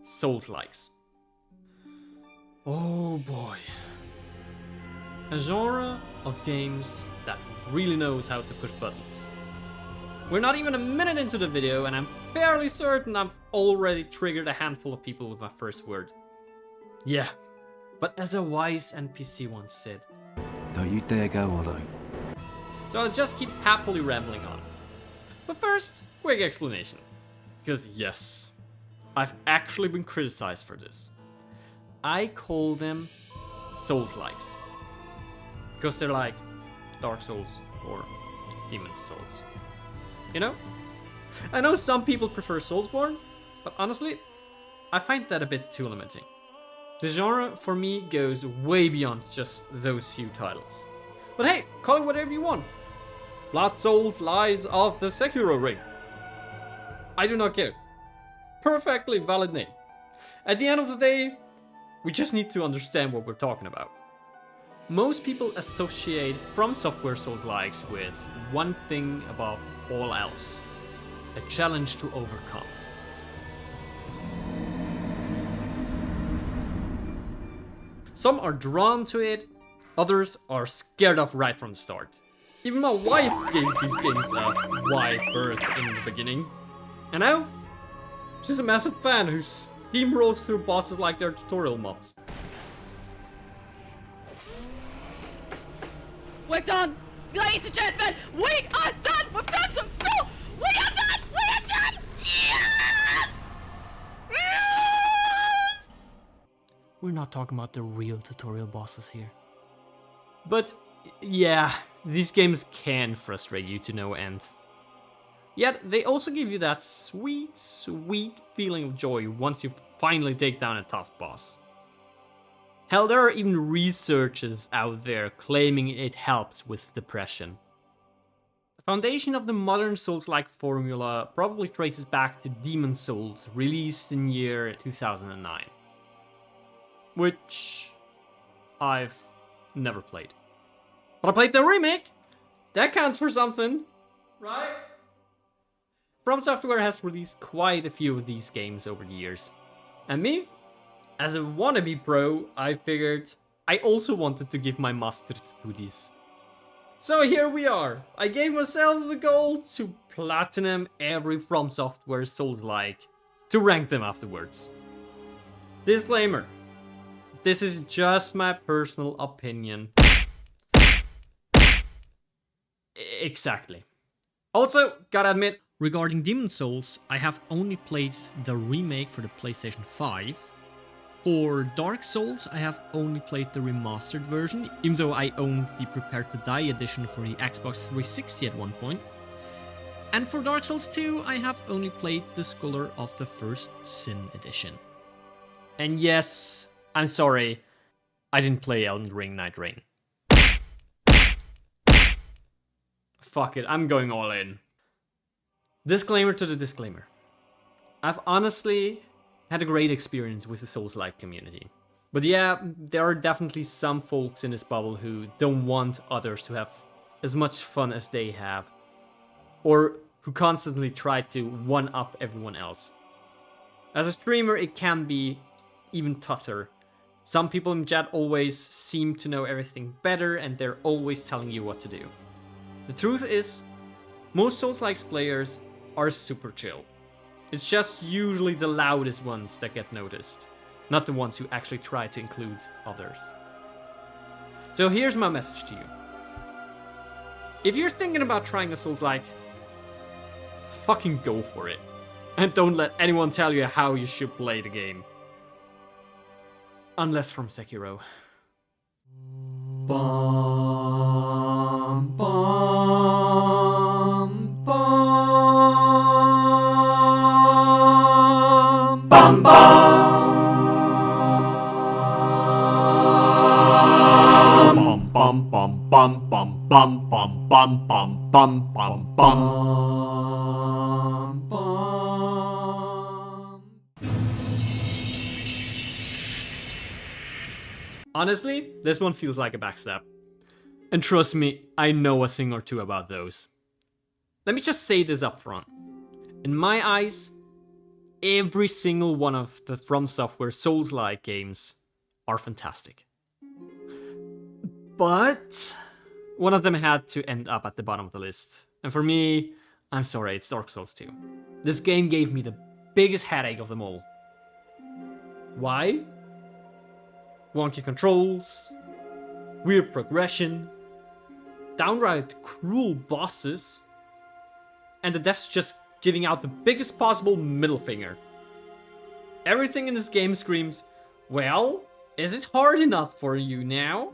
Souls-likes. Oh boy. A genre of games that really knows how to push buttons. We're not even a minute into the video and I'm fairly certain I've already triggered a handful of people with my first word. Yeah, but as a wise NPC once said, Don't you dare go, Otto. so I'll just keep happily rambling on. But first, quick explanation. Because yes, I've actually been criticized for this. I call them Souls-likes. Because they're like Dark Souls or Demon's Souls. You know? I know some people prefer Soulsborne, but honestly, I find that a bit too limiting. The genre for me goes way beyond just those few titles. But hey, call it whatever you want. Blood Souls Lies of the Sekiro Ring. I do not care. Perfectly valid name. At the end of the day, we just need to understand what we're talking about. Most people associate From Software Souls-likes with one thing above all else. A challenge to overcome. Some are drawn to it, others are scared of right from the start. Even my wife gave these games a wide berth in the beginning. And now, she's a massive fan who steamrolls through bosses like they're tutorial mobs. We're done! Ladies and gentlemen, we are done with Dark Souls 2! We are done! We are done! Yes! Yes! We're not talking about the real tutorial bosses here. But yeah, these games can frustrate you to no end. Yet they also give you that sweet, sweet feeling of joy once you finally take down a tough boss. Hell, there are even researchers out there claiming it helps with depression. The foundation of the modern Souls-like formula probably traces back to Demon's Souls, released in year 2009. Which I've never played. But I played the remake! That counts for something, right? From Software has released quite a few of these games over the years. And me? As a wannabe pro, I figured I also wanted to give my mustard to these. So here we are. I gave myself the goal to platinum every From Software Souls-like, to rank them afterwards. Disclaimer. This is just my personal opinion. Exactly. Also, gotta admit, regarding Demon's Souls, I have only played the remake for the PlayStation 5. For Dark Souls, I have only played the remastered version, even though I owned the Prepare to Die edition for the Xbox 360 at one point. And for Dark Souls 2, I have only played the Scholar of the First Sin edition. And yes, I'm sorry, I didn't play Elden Ring Night Rain. Fuck it, I'm going all in. Disclaimer to the disclaimer. I've honestly had a great experience with the Souls-like community. But yeah, there are definitely some folks in this bubble who don't want others to have as much fun as they have. Or who constantly try to one-up everyone else. As a streamer, it can be even tougher. Some people in chat always seem to know everything better and they're always telling you what to do. The truth is, most Souls-like players are super chill. It's just usually the loudest ones that get noticed, not the ones who actually try to include others. So here's my message to you. If you're thinking about trying a Souls-like, fucking go for it. And don't let anyone tell you how you should play the game. Unless from Sekiro. Bum, bum, bum, bum, bum, bum, bum, bum, bum, bum, bum, bum, bum, bum, bum, bum. Honestly, this one feels like a backstab. And trust me, I know a thing or two about those. Let me just say this up front. In my eyes, every single one of the From Software Souls-like games are fantastic. But one of them had to end up at the bottom of the list. And for me, I'm sorry, it's Dark Souls 2. This game gave me the biggest headache of them all. Why? Wonky controls, weird progression, downright cruel bosses, and the devs just giving out the biggest possible middle finger. Everything in this game screams, well, is it hard enough for you now?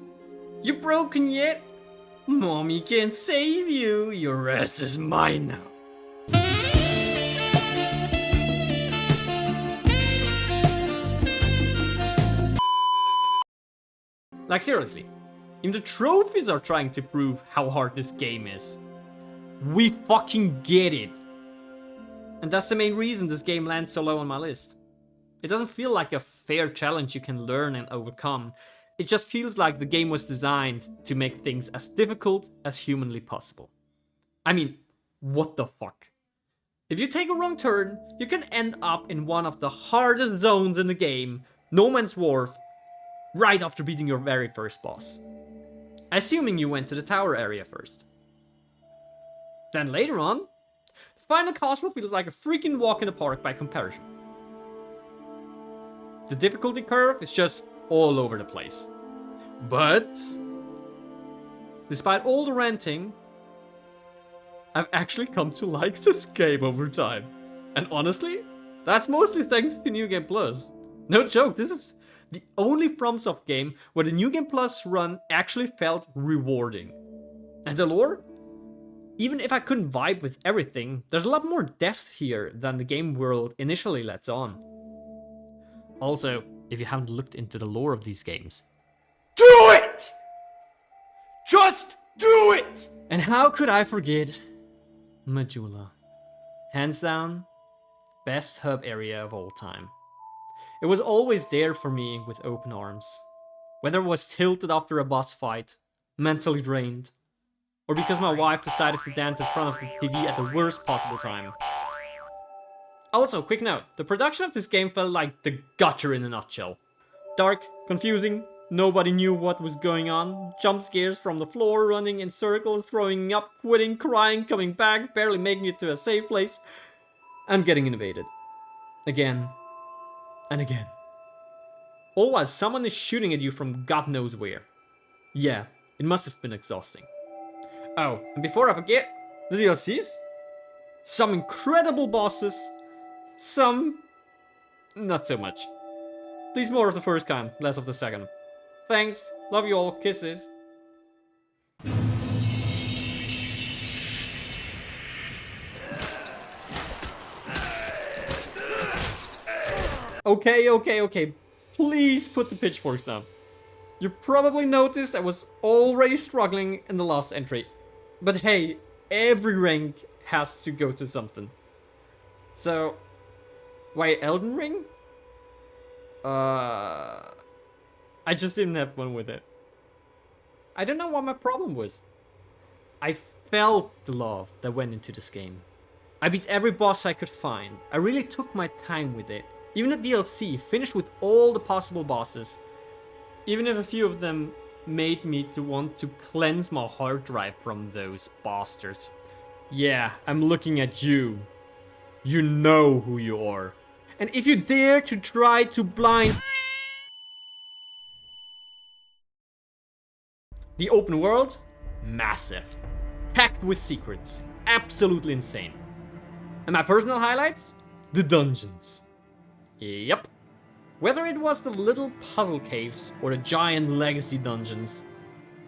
You broken yet? Mommy can't save you, your ass is mine now. Like seriously, even the trophies are trying to prove how hard this game is. We fucking get it. And that's the main reason this game lands so low on my list. It doesn't feel like a fair challenge you can learn and overcome. It just feels like the game was designed to make things as difficult as humanly possible. I mean, what the fuck? If you take a wrong turn, you can end up in one of the hardest zones in the game, No Man's Wharf, right after beating your very first boss. Assuming you went to the tower area first. Then later on, the final castle feels like a freaking walk in the park by comparison. The difficulty curve is just all over the place. But, despite all the ranting, I've actually come to like this game over time. And honestly, that's mostly thanks to New Game Plus. No joke, this is the only FromSoft game where the New Game Plus run actually felt rewarding. And the lore? Even if I couldn't vibe with everything, there's a lot more depth here than the game world initially lets on. Also, if you haven't looked into the lore of these games, do it! Just do it! And how could I forget Majula? Hands down, best hub area of all time. It was always there for me with open arms. Whether it was tilted after a boss fight, mentally drained, or because my wife decided to dance in front of the TV at the worst possible time. Also, quick note, the production of this game felt like the gutter in a nutshell. Dark, confusing, nobody knew what was going on, jump scares from the floor, running in circles, throwing up, quitting, crying, coming back, barely making it to a safe place, and getting invaded. Again. And again. All while someone is shooting at you from God knows where. Yeah, it must have been exhausting. Oh, and before I forget, the DLCs? Some incredible bosses, some not so much. Please more of the first kind, less of the second. Thanks, love you all, kisses. Okay. Please put the pitchforks down. You probably noticed I was already struggling in the last entry. But hey, every rank has to go to something. So, why Elden Ring? I just didn't have fun with it. I don't know what my problem was. I felt the love that went into this game. I beat every boss I could find. I really took my time with it. Even the DLC, finished with all the possible bosses. Even if a few of them made me to want to cleanse my hard drive from those bastards. Yeah, I'm looking at you. You know who you are. And if you dare to try to blind... The open world? Massive. Packed with secrets. Absolutely insane. And my personal highlights? The dungeons. Yep. Whether it was the little puzzle caves or the giant legacy dungeons,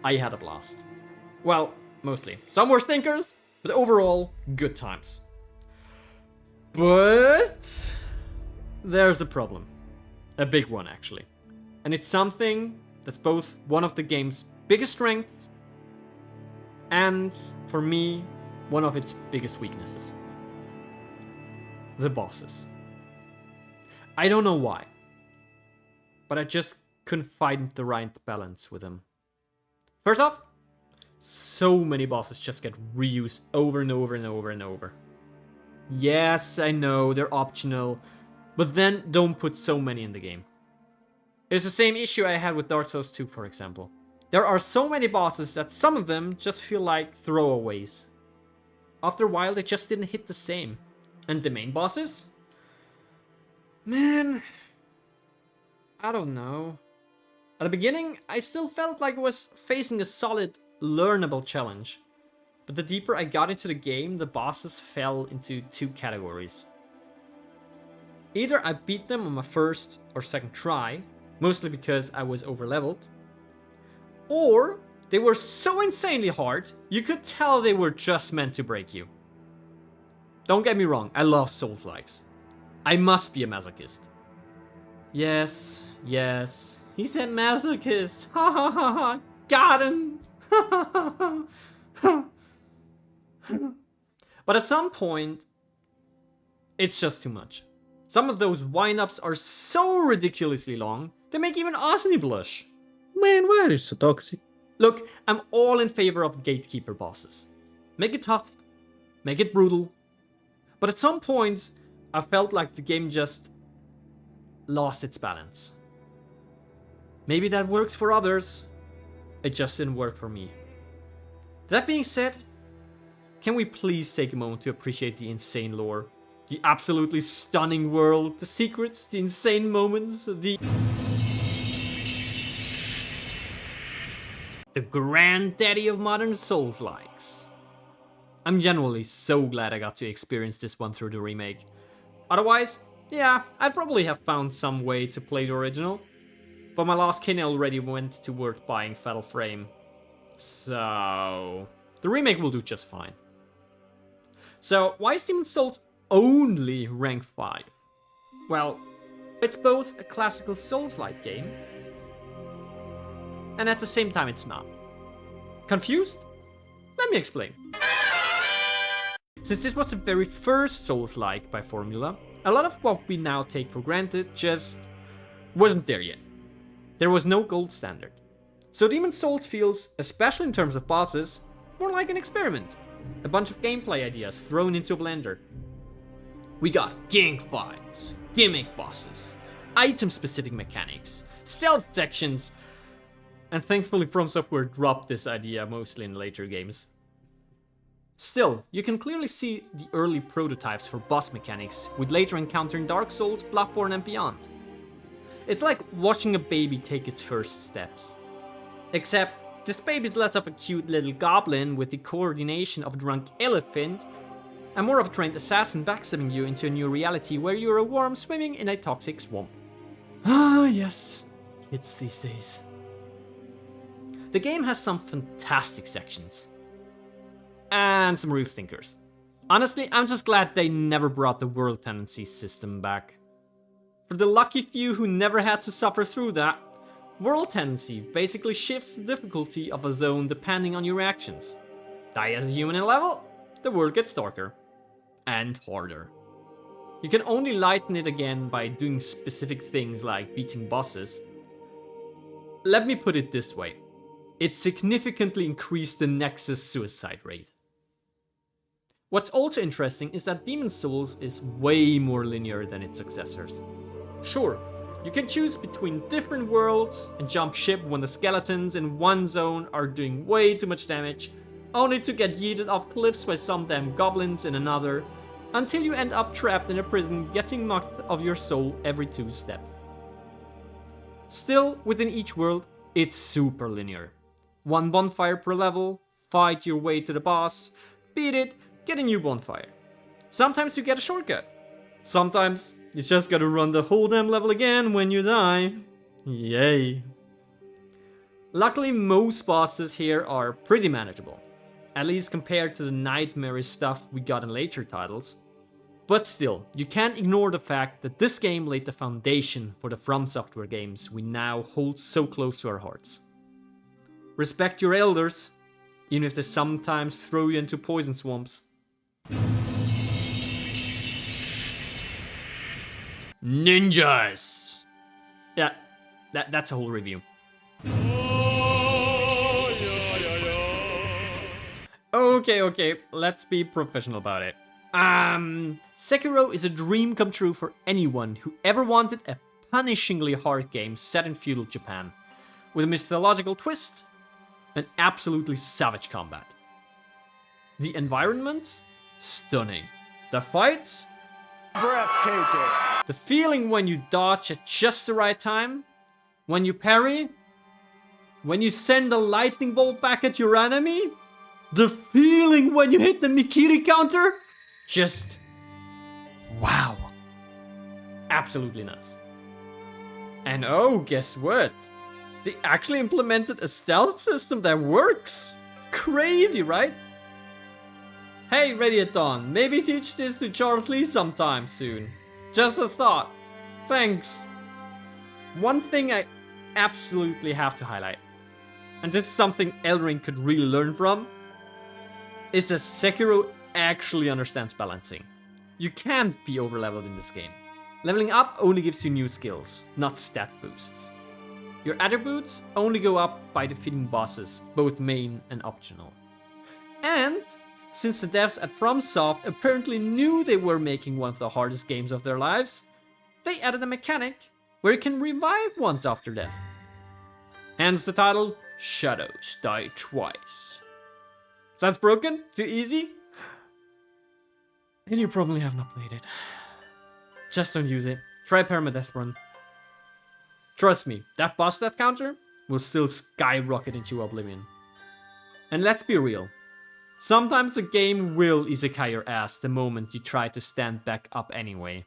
I had a blast. Well, mostly. Some were stinkers, but overall, good times. But there's a problem. A big one, actually. And it's something that's both one of the game's biggest strengths and, for me, one of its biggest weaknesses. The bosses. I don't know why, but I just couldn't find the right balance with them. First off, so many bosses just get reused over and over and over and over. Yes, I know, they're optional, but then don't put so many in the game. It's the same issue I had with Dark Souls 2, for example. There are so many bosses that some of them just feel like throwaways. After a while, they just didn't hit the same. And the main bosses? Man, I don't know. At the beginning, I still felt like I was facing a solid, learnable challenge. But the deeper I got into the game, the bosses fell into two categories. Either I beat them on my first or second try, mostly because I was overleveled, or they were so insanely hard, you could tell they were just meant to break you. Don't get me wrong, I love Souls-likes. I must be a masochist. Yes, he said masochist. Ha ha ha ha, got him. But at some point, it's just too much. Some of those wind-ups are so ridiculously long, they make even Osni blush. Man, why are you so toxic? Look, I'm all in favor of gatekeeper bosses. Make it tough, make it brutal. But at some point, I felt like the game just lost its balance. Maybe that works for others, it just didn't work for me. That being said, can we please take a moment to appreciate the insane lore? The absolutely stunning world, the secrets, the insane moments, the granddaddy of modern Souls-likes. I'm genuinely so glad I got to experience this one through the remake. Otherwise, yeah, I'd probably have found some way to play the original. But my last kidney already went toward buying Fatal Frame. So the remake will do just fine. So why is Demon's Souls only rank 5? Well, it's both a classical Souls-like game, and at the same time it's not. Confused? Let me explain. Since this was the very first Souls-like by Formula, a lot of what we now take for granted just wasn't there yet. There was no gold standard. So Demon's Souls feels, especially in terms of bosses, more like an experiment. A bunch of gameplay ideas thrown into a blender. We got gang fights, gimmick bosses, item-specific mechanics, stealth sections, and thankfully From Software dropped this idea mostly in later games. Still, you can clearly see the early prototypes for boss mechanics, with later encountering Dark Souls, Bloodborne and beyond. It's like watching a baby take its first steps. Except, this baby's less of a cute little goblin with the coordination of a drunk elephant, and more of a trained assassin backstabbing you into a new reality where you're a worm swimming in a toxic swamp. Ah, yes, kids these days. The game has some fantastic sections. And some real stinkers. Honestly, I'm just glad they never brought the world tendency system back. For the lucky few who never had to suffer through that, world tendency basically shifts the difficulty of a zone depending on your actions. Die as a human in level, the world gets darker. And harder. You can only lighten it again by doing specific things like beating bosses. Let me put it this way. It significantly increased the Nexus suicide rate. What's also interesting is that Demon's Souls is way more linear than its successors. Sure, you can choose between different worlds and jump ship when the skeletons in one zone are doing way too much damage, only to get yeeted off cliffs by some damn goblins in another, until you end up trapped in a prison getting knocked of your soul every 2 steps. Still, within each world, it's super linear. 1 bonfire per level, fight your way to the boss, beat it, get a new bonfire. Sometimes you get a shortcut. Sometimes you just gotta run the whole damn level again when you die. Yay. Luckily, most bosses here are pretty manageable. At least compared to the nightmarish stuff we got in later titles. But still, you can't ignore the fact that this game laid the foundation for the From Software games we now hold so close to our hearts. Respect your elders, even if they sometimes throw you into poison swamps. Ninjas! Yeah, that's a whole review. Okay, let's be professional about it. Sekiro is a dream come true for anyone who ever wanted a punishingly hard game set in feudal Japan, with a mythological twist and absolutely savage combat. The environment? Stunning. The fights? Breathtaking. The feeling when you dodge at just the right time? When you parry? When you send a lightning bolt back at your enemy? The feeling when you hit the Mikiri counter? Just... wow. Absolutely nuts. And oh, guess what? They actually implemented a stealth system that works! Crazy, right? Hey, Ready at Dawn, maybe teach this to Charles Lee sometime soon. Just a thought. Thanks. One thing I absolutely have to highlight, and this is something Elden Ring could really learn from, is that Sekiro actually understands balancing. You can't be overleveled in this game. Leveling up only gives you new skills, not stat boosts. Your attributes only go up by defeating bosses, both main and optional. And since the devs at FromSoft apparently knew they were making one of the hardest games of their lives, they added a mechanic where you can revive once after death. Hence the title, Shadows Die Twice. That's broken? Too easy? Then you probably have not played it. Just don't use it. Try permadeath run. Trust me, that boss death counter will still skyrocket into oblivion. And let's be real. Sometimes a game will isekai your ass the moment you try to stand back up anyway.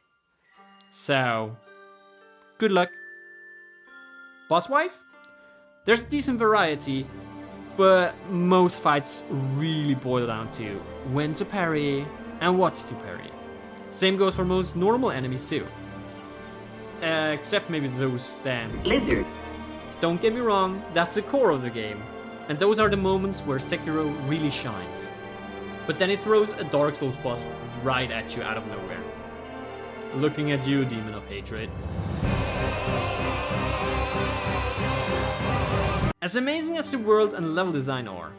So, good luck. Boss-wise, there's decent variety, but most fights really boil down to when to parry and what to parry. Same goes for most normal enemies too. Except maybe those damn Lizard. Don't get me wrong, that's the core of the game. And those are the moments where Sekiro really shines. But then it throws a Dark Souls boss right at you out of nowhere. Looking at you, Demon of Hatred. As amazing as the world and level design are,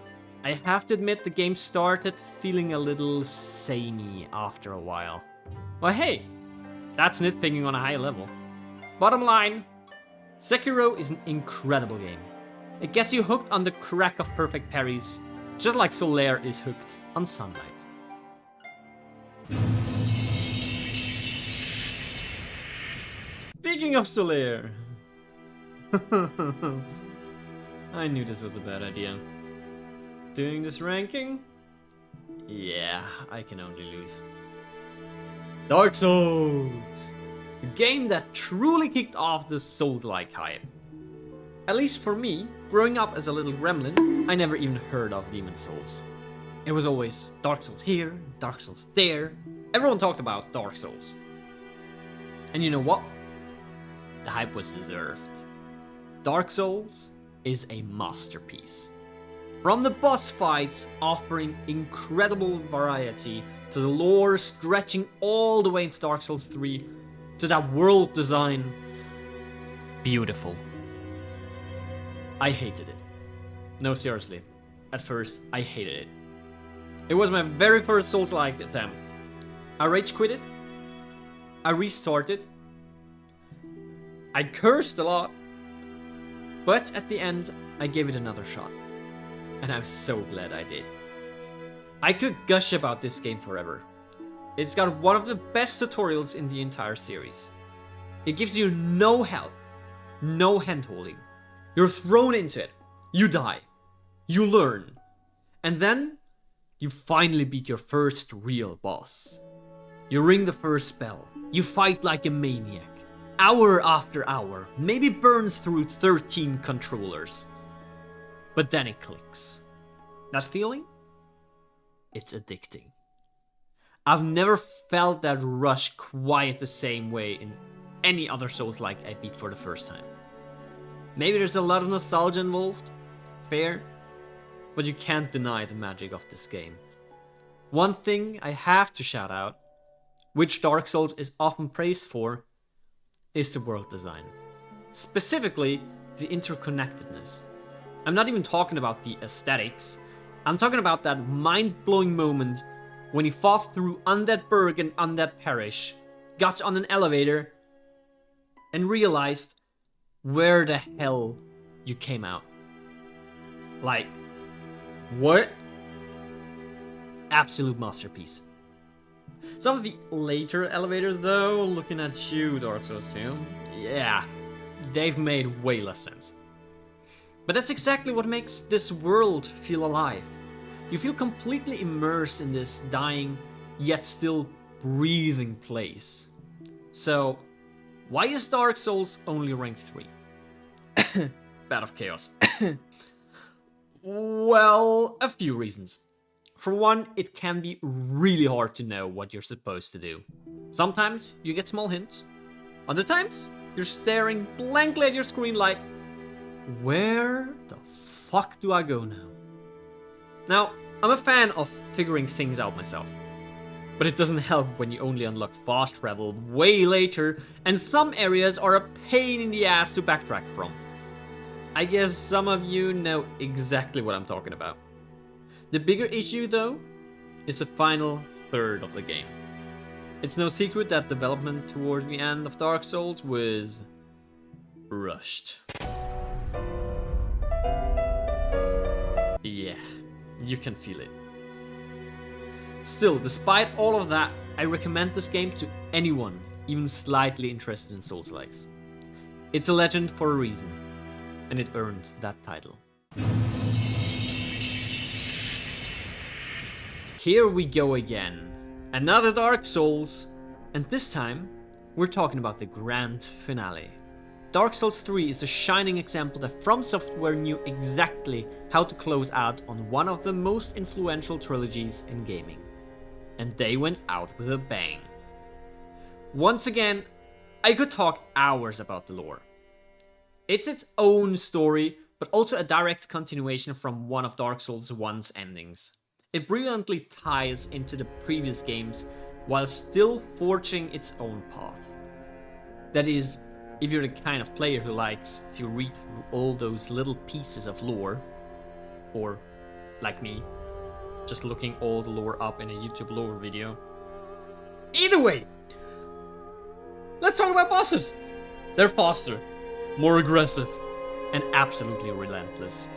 I have to admit the game started feeling a little samey after a while. Well hey, that's nitpicking on a high level. Bottom line, Sekiro is an incredible game. It gets you hooked on the crack of perfect parries, just like Solaire is hooked on sunlight. Speaking of Solaire... I knew this was a bad idea. Doing this ranking? Yeah, I can only lose. Dark Souls! The game that truly kicked off the Souls-like hype. At least for me, growing up as a little gremlin, I never even heard of Demon's Souls. It was always Dark Souls here, Dark Souls there. Everyone talked about Dark Souls. And you know what? The hype was deserved. Dark Souls is a masterpiece. From the boss fights offering incredible variety, to the lore stretching all the way into Dark Souls 3, to that world design, beautiful. I hated it. No, seriously. At first, I hated it. It was my very first Souls-like attempt. I rage quit it. I restarted. I cursed a lot. But at the end, I gave it another shot. And I'm so glad I did. I could gush about this game forever. It's got one of the best tutorials in the entire series. It gives you no help, no handholding. You're thrown into it, you die, you learn, and then you finally beat your first real boss. You ring the first spell, you fight like a maniac, hour after hour, maybe burn through 13 controllers. But then it clicks. That feeling? It's addicting. I've never felt that rush quite the same way in any other Souls-like I beat for the first time. Maybe there's a lot of nostalgia involved, fair, but you can't deny the magic of this game. One thing I have to shout out, which Dark Souls is often praised for, is the world design. Specifically, the interconnectedness. I'm not even talking about the aesthetics, I'm talking about that mind-blowing moment when he fought through Undead Burg and Undead Parish, got on an elevator, and realized where the hell you came out. Like, what? Absolute masterpiece. Some of the later elevators though, looking at you, Dark Souls 2, yeah, they've made way less sense. But that's exactly what makes this world feel alive. You feel completely immersed in this dying, yet still breathing place. So, why is Dark Souls only rank 3? Path of Chaos. Well, a few reasons. For one, it can be really hard to know what you're supposed to do. Sometimes you get small hints. Other times, you're staring blankly at your screen like, where the fuck do I go now? Now, I'm a fan of figuring things out myself. But it doesn't help when you only unlock fast travel way later, and some areas are a pain in the ass to backtrack from. I guess some of you know exactly what I'm talking about. The bigger issue though, is the final third of the game. It's no secret that development toward the end of Dark Souls was rushed. Yeah, you can feel it. Still, despite all of that, I recommend this game to anyone even slightly interested in Souls-likes. It's a legend for a reason, and it earns that title. Here we go again. Another Dark Souls, and this time we're talking about the grand finale. Dark Souls 3 is a shining example that From Software knew exactly how to close out on one of the most influential trilogies in gaming. And they went out with a bang. Once again, I could talk hours about the lore. It's its own story, but also a direct continuation from one of Dark Souls 1's endings. It brilliantly ties into the previous games while still forging its own path. That is, if you're the kind of player who likes to read through all those little pieces of lore, or, like me, just looking all the lore up in a YouTube lore video. Either way, let's talk about bosses! They're faster, more aggressive, and absolutely relentless.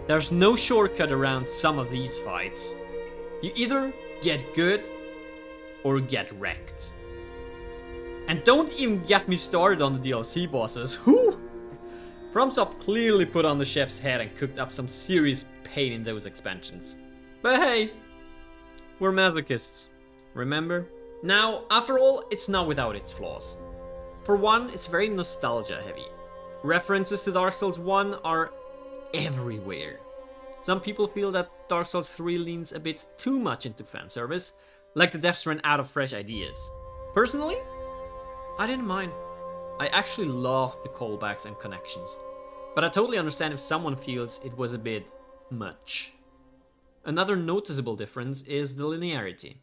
There's no shortcut around some of these fights. You either get good or get wrecked. And don't even get me started on the DLC bosses. Whew! FromSoft clearly put on the chef's head and cooked up some serious pain in those expansions. But hey, we're masochists, remember? Now, after all, it's not without its flaws. For one, it's very nostalgia heavy. References to Dark Souls 1 are everywhere. Some people feel that Dark Souls 3 leans a bit too much into fan service, like the devs ran out of fresh ideas. Personally, I didn't mind. I actually loved the callbacks and connections, but I totally understand if someone feels it was a bit much. Another noticeable difference is the linearity.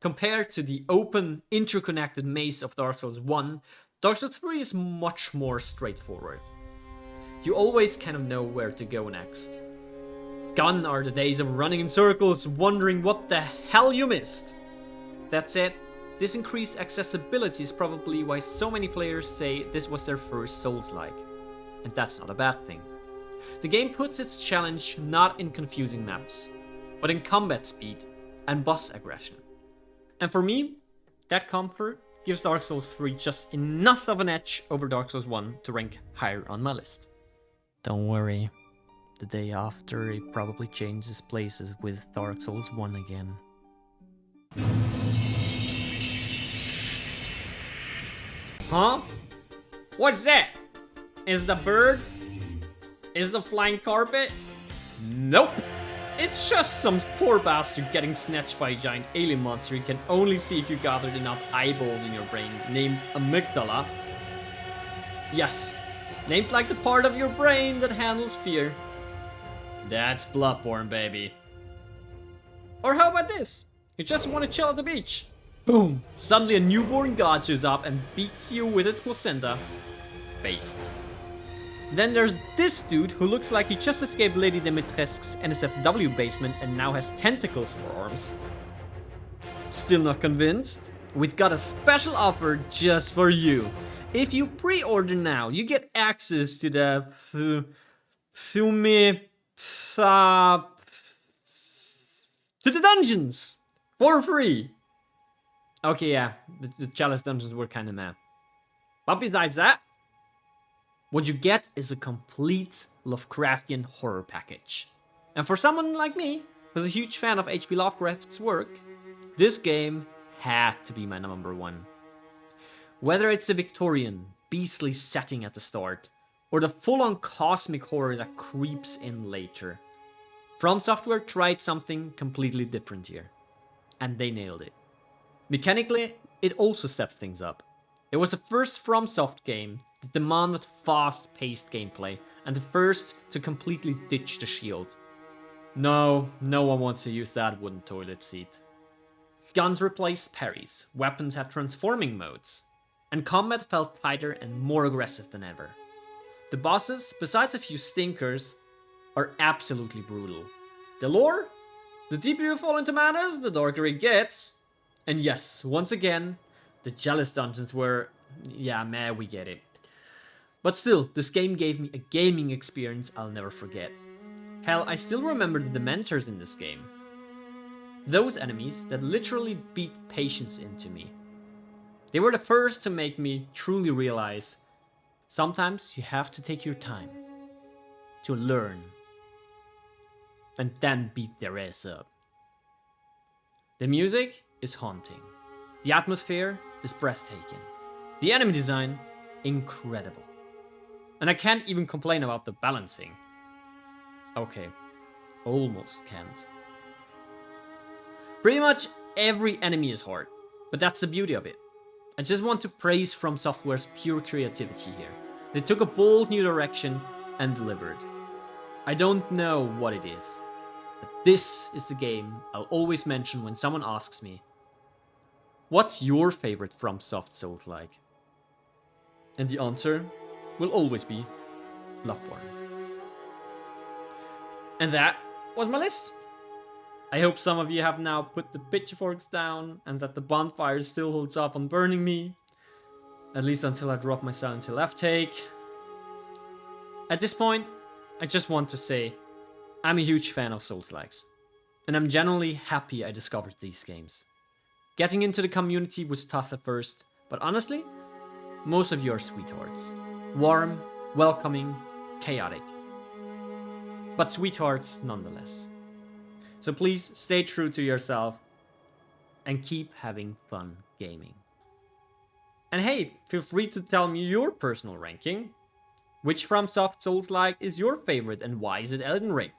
Compared to the open, interconnected maze of Dark Souls 1, Dark Souls 3 is much more straightforward. You always kind of know where to go next. Gone are the days of running in circles, wondering what the hell you missed. That said, this increased accessibility is probably why so many players say this was their first Souls-like. And that's not a bad thing. The game puts its challenge not in confusing maps, but in combat speed and boss aggression. And for me, that comfort gives Dark Souls 3 just enough of an edge over Dark Souls 1 to rank higher on my list. Don't worry, the day after it probably changes places with Dark Souls 1 again. Huh? What's that? Is the bird? Is the flying carpet? Nope! It's just some poor bastard getting snatched by a giant alien monster you can only see if you gathered enough eyeballs in your brain, named amygdala. Yes, named like the part of your brain that handles fear. That's Bloodborne, baby. Or how about this? You just want to chill at the beach. Boom! Suddenly a newborn god shows up and beats you with its placenta. Based. Then there's this dude who looks like he just escaped Lady Dimitrescu's NSFW basement and now has tentacles for arms. Still not convinced? We've got a special offer just for you. If you pre-order now, you get access to the to the dungeons for free. Okay, yeah, the Chalice dungeons were kind of meh. But besides that, what you get is a complete Lovecraftian horror package. And for someone like me, who's a huge fan of H.P. Lovecraft's work, this game had to be my number one. Whether it's the Victorian, beastly setting at the start, or the full-on cosmic horror that creeps in later, From Software tried something completely different here. And they nailed it. Mechanically, it also stepped things up. It was the first FromSoft game that demanded fast-paced gameplay, and the first to completely ditch the shield. No one wants to use that wooden toilet seat. Guns replaced parries, weapons had transforming modes, and combat felt tighter and more aggressive than ever. The bosses, besides a few stinkers, are absolutely brutal. The lore? The deeper you fall into madness, the darker it gets. And yes, once again, the Chalice dungeons were... yeah, meh, we get it. But still, this game gave me a gaming experience I'll never forget. Hell, I still remember the Dementors in this game. Those enemies that literally beat patience into me. They were the first to make me truly realize sometimes you have to take your time to learn and then beat their ass up. The music is haunting. The atmosphere is breathtaking. The enemy design, incredible. And I can't even complain about the balancing. Okay, almost can't. Pretty much every enemy is hard, but that's the beauty of it. I just want to praise From Software's pure creativity here. They took a bold new direction and delivered. I don't know what it is, but this is the game I'll always mention when someone asks me, what's your favorite FromSoft Souls-like? And the answer will always be Bloodborne. And that was my list. I hope some of you have now put the pitchforks down and that the bonfire still holds off on burning me. At least until I drop my Silent Hill F take. At this point, I just want to say I'm a huge fan of Souls-likes. And I'm genuinely happy I discovered these games. Getting into the community was tough at first, but honestly, most of you are sweethearts. Warm, welcoming, chaotic. But sweethearts nonetheless. So please stay true to yourself and keep having fun gaming. And hey, feel free to tell me your personal ranking. Which FromSoft Souls-like is your favorite and why is it Elden Ring?